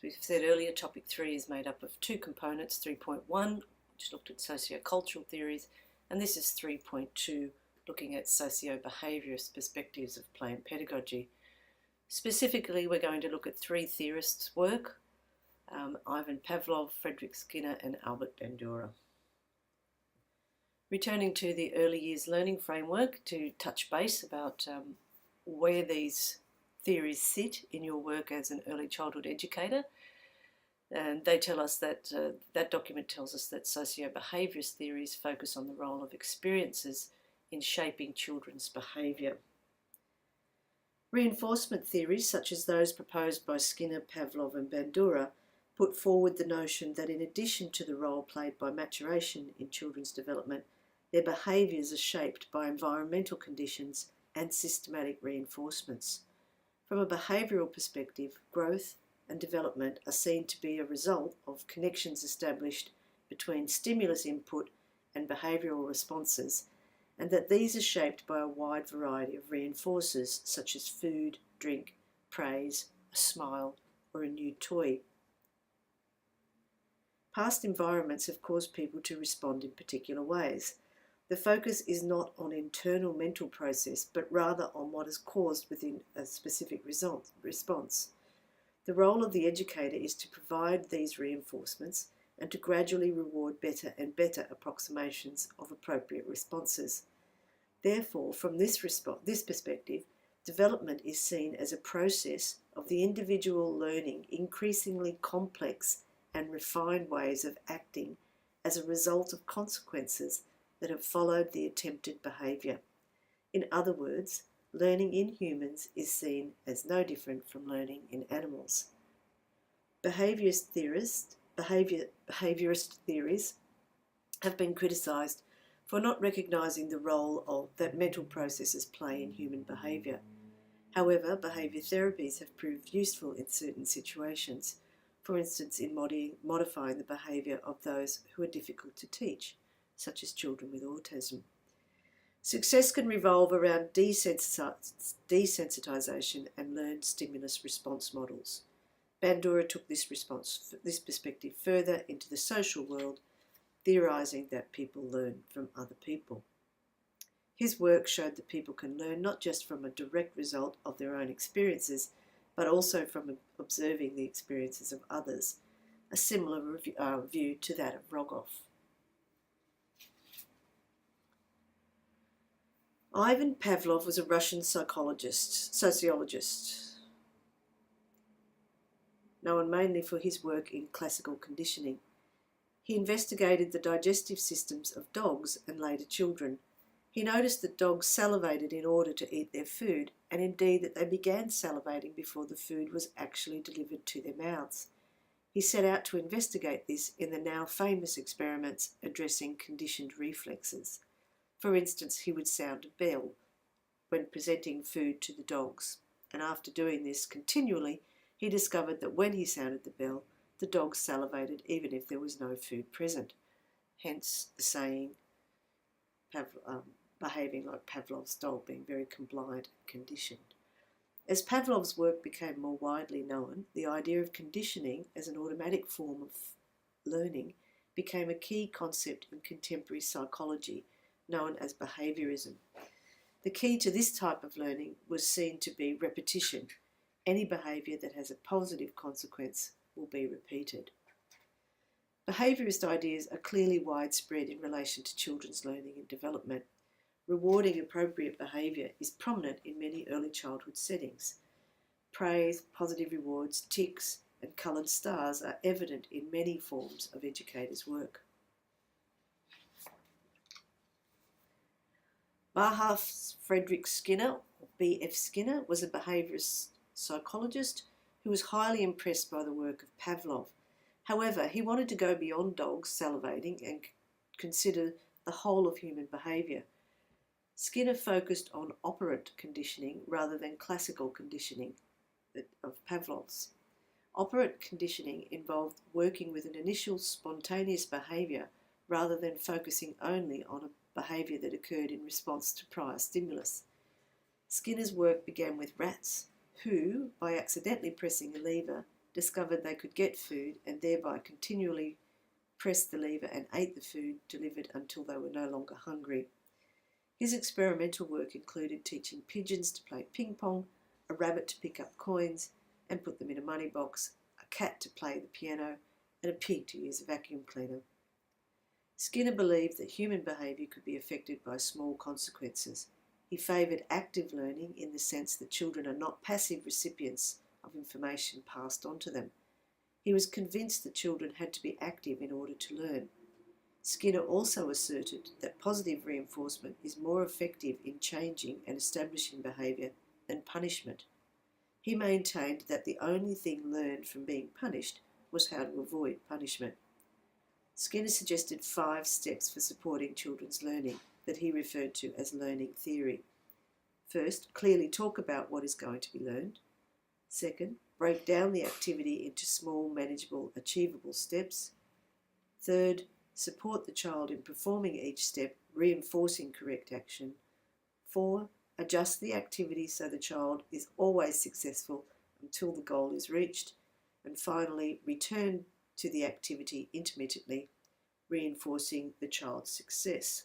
As we've said earlier, topic 3 is made up of 2 components, 3.1, which looked at sociocultural theories, and this is 3.2, looking at socio-behaviourist perspectives of play and pedagogy. Specifically, we're going to look at 3 theorists' work, Ivan Pavlov, Frederick Skinner and Albert Bandura. Returning to the early years learning framework to touch base about where these theories sit in your work as an early childhood educator. And they tell us that, that document tells us that socio-behaviourist theories focus on the role of experiences in shaping children's behaviour. Reinforcement theories, such as those proposed by Skinner, Pavlov and Bandura, put forward the notion that in addition to the role played by maturation in children's development, their behaviours are shaped by environmental conditions and systematic reinforcements. From a behavioural perspective, growth and development are seen to be a result of connections established between stimulus input and behavioural responses, and that these are shaped by a wide variety of reinforcers such as food, drink, praise, a smile, or a new toy. Past environments have caused people to respond in particular ways. The focus is not on internal mental process, but rather on what is caused within a specific response. The role of the educator is to provide these reinforcements and to gradually reward better and better approximations of appropriate responses. Therefore, from this perspective, development is seen as a process of the individual learning increasingly complex and refined ways of acting as a result of consequences that have followed the attempted behaviour. In other words, learning in humans is seen as no different from learning in animals. Behaviourist theories have been criticised for not recognising the role that mental processes play in human behaviour. However, behaviour therapies have proved useful in certain situations, for instance in modifying the behaviour of those who are difficult to teach, such as children with autism. Success can revolve around desensitisation and learned stimulus response models. Bandura took this perspective further into the social world, theorising that people learn from other people. His work showed that people can learn not just from a direct result of their own experiences, but also from observing the experiences of others, a similar view to that of Rogoff. Ivan Pavlov was a Russian sociologist, known mainly for his work in classical conditioning. He investigated the digestive systems of dogs and later children. He noticed that dogs salivated in order to eat their food, and indeed that they began salivating before the food was actually delivered to their mouths. He set out to investigate this in the now famous experiments addressing conditioned reflexes. For instance, he would sound a bell when presenting food to the dogs, and after doing this continually, he discovered that when he sounded the bell, the dogs salivated even if there was no food present. Hence the saying, behaving like Pavlov's dog, being very compliant and conditioned. As Pavlov's work became more widely known, the idea of conditioning as an automatic form of learning became a key concept in contemporary psychology, known as behaviourism. The key to this type of learning was seen to be repetition. Any behaviour that has a positive consequence will be repeated. Behaviourist ideas are clearly widespread in relation to children's learning and development. Rewarding appropriate behaviour is prominent in many early childhood settings. Praise, positive rewards, ticks and coloured stars are evident in many forms of educators' work. Bahar's Frederick Skinner, or B.F. Skinner, was a behaviourist psychologist who was highly impressed by the work of Pavlov. However, he wanted to go beyond dogs salivating and consider the whole of human behaviour. Skinner focused on operant conditioning rather than classical conditioning of Pavlov's. Operant conditioning involved working with an initial spontaneous behaviour rather than focusing only on a behaviour that occurred in response to prior stimulus. Skinner's work began with rats who, by accidentally pressing a lever, discovered they could get food and thereby continually pressed the lever and ate the food delivered until they were no longer hungry. His experimental work included teaching pigeons to play ping pong, a rabbit to pick up coins and put them in a money box, a cat to play the piano, and a pig to use a vacuum cleaner. Skinner believed that human behaviour could be affected by small consequences. He favoured active learning in the sense that children are not passive recipients of information passed on to them. He was convinced that children had to be active in order to learn. Skinner also asserted that positive reinforcement is more effective in changing and establishing behaviour than punishment. He maintained that the only thing learned from being punished was how to avoid punishment. Skinner suggested 5 steps for supporting children's learning that he referred to as learning theory. First, clearly talk about what is going to be learned. Second, break down the activity into small, manageable, achievable steps. Third, support the child in performing each step, reinforcing correct action. 4, adjust the activity so the child is always successful until the goal is reached. And finally, return to the activity intermittently, reinforcing the child's success.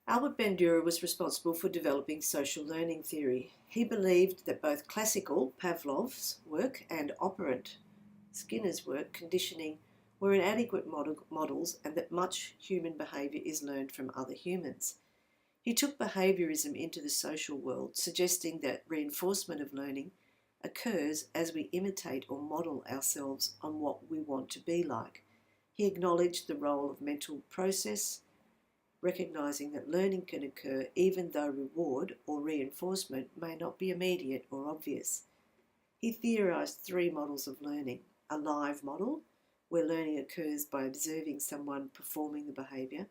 Albert Bandura was responsible for developing social learning theory. He believed that both classical, Pavlov's work, and operant, Skinner's work, conditioning, were inadequate models and that much human behaviour is learned from other humans. He took behaviourism into the social world, suggesting that reinforcement of learning occurs as we imitate or model ourselves on what we want to be like. He acknowledged the role of mental process, recognising that learning can occur even though reward or reinforcement may not be immediate or obvious. He theorised 3 models of learning: a live model, where learning occurs by observing someone performing the behaviour;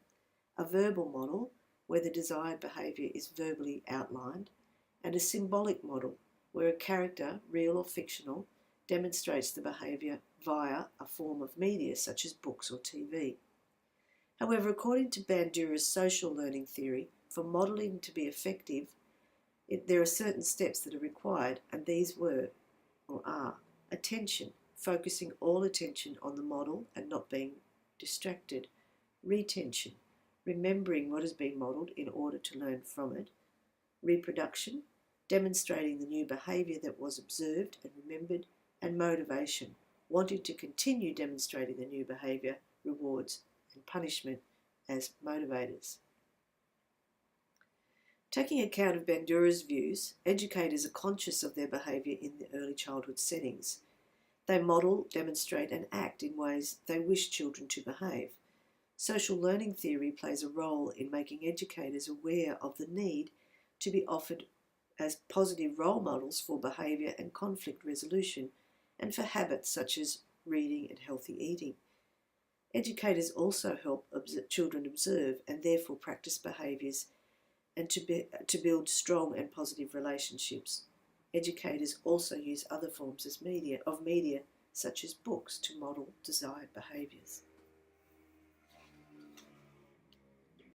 a verbal model, where the desired behaviour is verbally outlined; and a symbolic model, where a character, real or fictional, demonstrates the behaviour via a form of media such as books or TV. However, according to Bandura's social learning theory, for modelling to be effective, there are certain steps that are required, and these were, or are, attention, focusing all attention on the model and not being distracted; retention, remembering what has been modelled in order to learn from it; reproduction, demonstrating the new behaviour that was observed and remembered; and motivation, wanting to continue demonstrating the new behaviour, rewards, and punishment as motivators. Taking account of Bandura's views, educators are conscious of their behaviour in the early childhood settings. They model, demonstrate, and act in ways they wish children to behave. Social learning theory plays a role in making educators aware of the need to be offered as positive role models for behaviour and conflict resolution, and for habits such as reading and healthy eating. Educators also help children observe and therefore practice behaviours and to build strong and positive relationships. Educators also use other forms of media, such as books, to model desired behaviours.